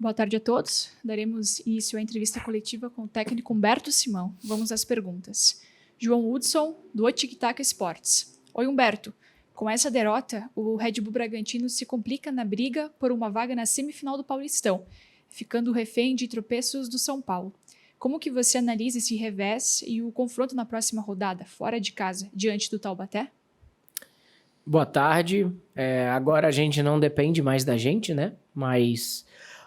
Boa tarde a todos. Daremos início à entrevista coletiva com o técnico Humberto Simão. Vamos às perguntas. João Hudson, do O Tic Tac Esportes. Oi, Humberto. Com essa derrota, o Red Bull Bragantino se complica na briga por uma vaga na semifinal do Paulistão, ficando refém de tropeços do São Paulo. Como que você analisa esse revés e o confronto na próxima rodada, fora de casa, diante do Taubaté? Boa tarde. Agora a gente não depende mais da gente, né? Mas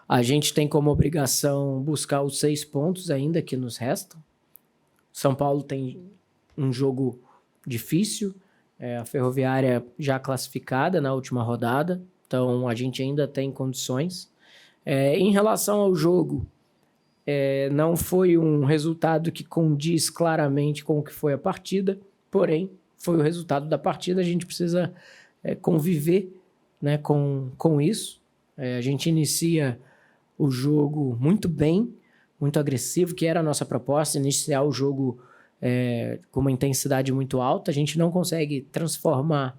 a gente tem como obrigação buscar os 6 pontos ainda que nos restam. São Paulo tem um jogo difícil, a Ferroviária já classificada na última rodada, então a gente ainda tem condições. Em relação ao jogo, não foi um resultado que condiz claramente com o que foi a partida, porém, foi o resultado da partida, a gente precisa conviver, né, com isso. A gente inicia o jogo muito bem, muito agressivo, que era a nossa proposta, iniciar o jogo com uma intensidade muito alta. A gente não consegue transformar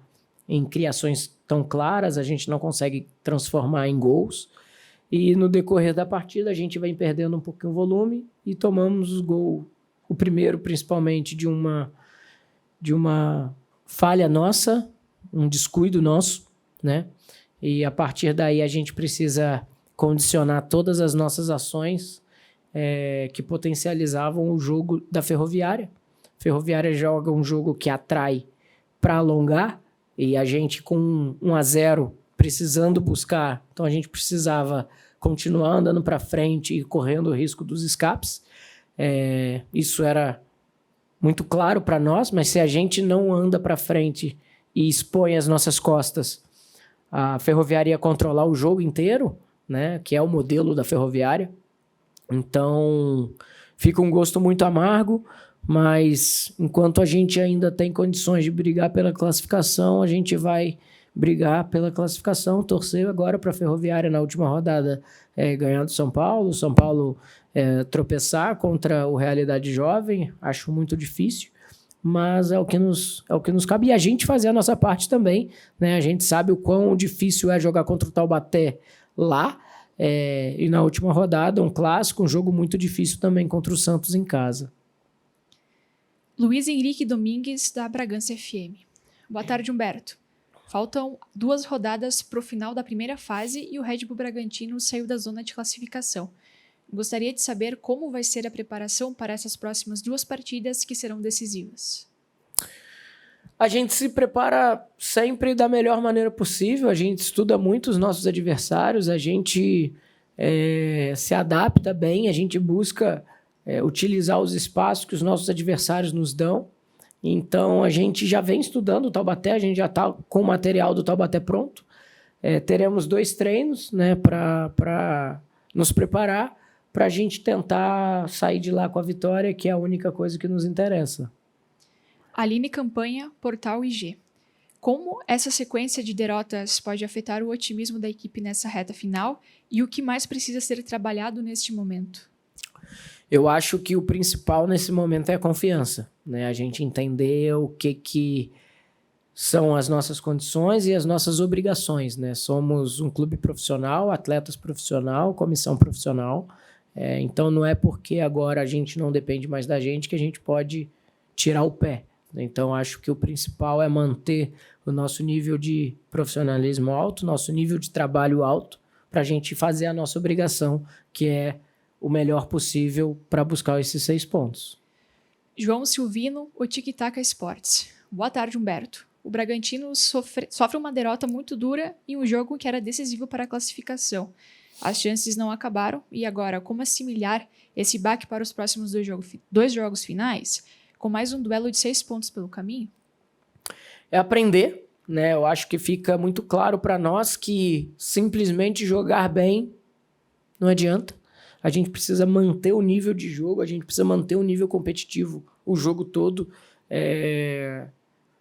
em criações tão claras, a gente não consegue transformar em gols. E no decorrer da partida a gente vai perdendo um pouquinho o volume e tomamos o gol, o primeiro principalmente de uma falha nossa, um descuido nosso, né? E a partir daí a gente precisa condicionar todas as nossas ações que potencializavam o jogo da Ferroviária. A Ferroviária joga um jogo que atrai para alongar e a gente com 1-0 precisando buscar, então a gente precisava continuar andando para frente e correndo o risco dos escapes. Isso era muito claro para nós, mas se a gente não anda para frente e expõe as nossas costas, a Ferroviária ia controlar o jogo inteiro, né, que é o modelo da Ferroviária. Então, fica um gosto muito amargo, mas enquanto a gente ainda tem condições de brigar pela classificação, a gente vai brigar pela classificação, torcer agora para a Ferroviária na última rodada ganhar do São Paulo tropeçar contra o Realidade Jovem, acho muito difícil, mas é o que nos cabe, e a gente fazer a nossa parte também, né? A gente sabe o quão difícil é jogar contra o Taubaté lá, e na última rodada, um clássico, um jogo muito difícil também contra o Santos em casa. Luiz Henrique Domingues, da Bragança FM. Boa tarde, Humberto. Faltam 2 rodadas para o final da primeira fase e o Red Bull Bragantino saiu da zona de classificação. Gostaria de saber como vai ser a preparação para essas próximas 2 partidas que serão decisivas. A gente se prepara sempre da melhor maneira possível, a gente estuda muito os nossos adversários, a gente se adapta bem, a gente busca utilizar os espaços que os nossos adversários nos dão. Então, a gente já vem estudando o Taubaté, a gente já está com o material do Taubaté pronto. Teremos 2 treinos, né, para nos preparar, para a gente tentar sair de lá com a vitória, que é a única coisa que nos interessa. Aline Campanha, Portal IG. Como essa sequência de derrotas pode afetar o otimismo da equipe nessa reta final e o que mais precisa ser trabalhado neste momento? Eu acho que o principal nesse momento é a confiança, né? A gente entender o que são as nossas condições e as nossas obrigações, né? Somos um clube profissional, atletas profissional, comissão profissional, então não é porque agora a gente não depende mais da gente que a gente pode tirar o pé. Então, acho que o principal é manter o nosso nível de profissionalismo alto, nosso nível de trabalho alto, para a gente fazer a nossa obrigação, que é o melhor possível para buscar esses 6 pontos. João Silvino, o Tic Tac Esportes. Boa tarde, Humberto. O Bragantino sofre uma derrota muito dura em um jogo que era decisivo para a classificação. As chances não acabaram e agora, como assimilar esse baque para os próximos 2 jogos finais? Com mais um duelo de 6 pontos pelo caminho? É aprender, né? Eu acho que fica muito claro para nós que simplesmente jogar bem não adianta. A gente precisa manter o nível de jogo, a gente precisa manter o nível competitivo o jogo todo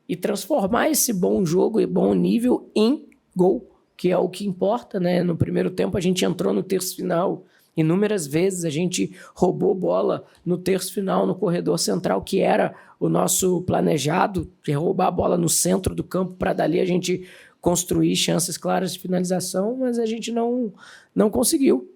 e transformar esse bom jogo e bom nível em gol, que é o que importa, né? No primeiro tempo a gente entrou no terço final inúmeras vezes, a gente roubou bola no terço final, no corredor central, que era o nosso planejado, de roubar a bola no centro do campo para dali a gente construir chances claras de finalização, mas a gente não conseguiu.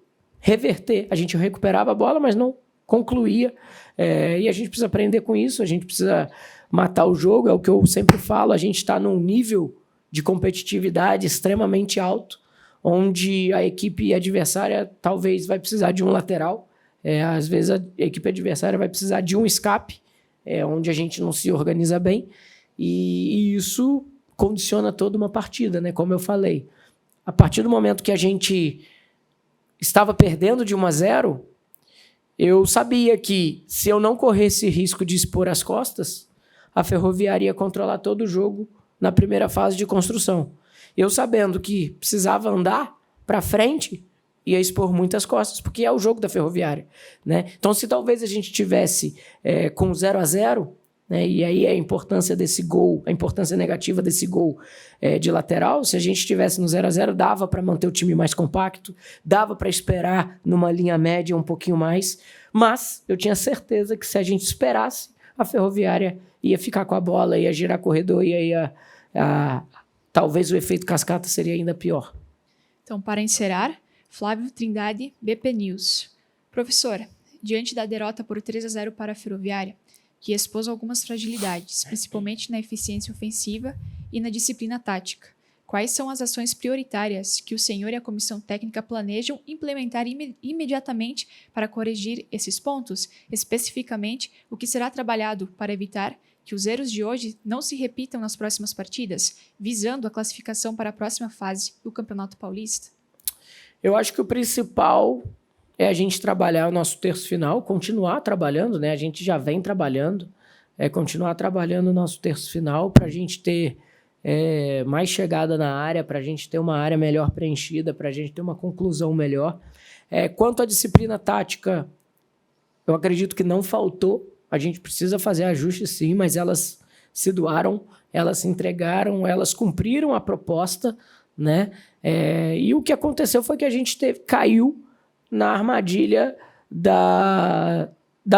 reverter. A gente recuperava a bola, mas não concluía. E a gente precisa aprender com isso, a gente precisa matar o jogo, é o que eu sempre falo, a gente está num nível de competitividade extremamente alto, onde a equipe adversária talvez vai precisar de um lateral, às vezes a equipe adversária vai precisar de um escape, onde a gente não se organiza bem, e isso condiciona toda uma partida, né? Como eu falei. A partir do momento que a gente estava perdendo de 1-0, eu sabia que se eu não corresse risco de expor as costas, a Ferroviária ia controlar todo o jogo na primeira fase de construção. Eu sabendo que precisava andar para frente, ia expor muitas costas, porque é o jogo da Ferroviária, né? Então, se talvez a gente tivesse com 0-0, né, e aí a importância desse gol, a importância negativa desse gol de lateral, se a gente estivesse no 0-0, dava para manter o time mais compacto, dava para esperar numa linha média um pouquinho mais, mas eu tinha certeza que se a gente esperasse, a Ferroviária ia ficar com a bola, ia girar corredor, talvez o efeito cascata seria ainda pior. Então, para encerrar, Flávio Trindade, BP News. Professor, diante da derrota por 3-0 para a Ferroviária, que expôs algumas fragilidades, principalmente na eficiência ofensiva e na disciplina tática, quais são as ações prioritárias que o senhor e a comissão técnica planejam implementar imediatamente para corrigir esses pontos? Especificamente, o que será trabalhado para evitar que os erros de hoje não se repitam nas próximas partidas, visando a classificação para a próxima fase do Campeonato Paulista? Eu acho que o principal é a gente trabalhar o nosso terço final, continuar trabalhando, né? A gente já vem trabalhando, continuar trabalhando o nosso terço final para a gente ter mais chegada na área, para a gente ter uma área melhor preenchida, para a gente ter uma conclusão melhor. Quanto à disciplina tática, eu acredito que não faltou, a gente precisa fazer ajustes sim, mas elas se doaram, elas se entregaram, elas cumpriram a proposta, né? E o que aconteceu foi que a gente caiu na armadilha da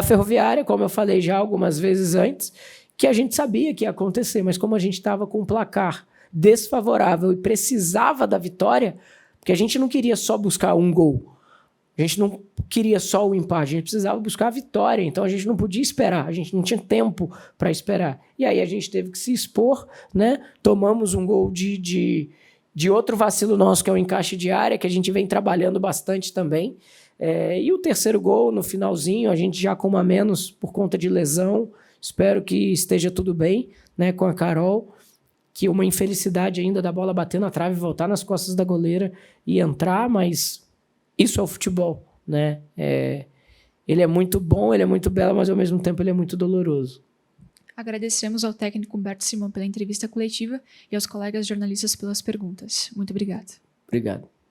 Ferroviária, como eu falei já algumas vezes antes, que a gente sabia que ia acontecer, mas como a gente estava com um placar desfavorável e precisava da vitória, porque a gente não queria só buscar um gol, a gente não queria só o empate, a gente precisava buscar a vitória, então a gente não podia esperar, a gente não tinha tempo para esperar. E aí a gente teve que se expor, né? Tomamos um gol de outro vacilo nosso, que é o encaixe de área, que a gente vem trabalhando bastante também. E o terceiro gol, no finalzinho, a gente já com uma menos por conta de lesão. Espero que esteja tudo bem, né, com a Carol, que uma infelicidade ainda da bola bater na trave, voltar nas costas da goleira e entrar, mas isso é o futebol, né? Ele é muito bom, ele é muito belo, mas ao mesmo tempo ele é muito doloroso. Agradecemos ao técnico Humberto Simão pela entrevista coletiva e aos colegas jornalistas pelas perguntas. Muito obrigada. Obrigado.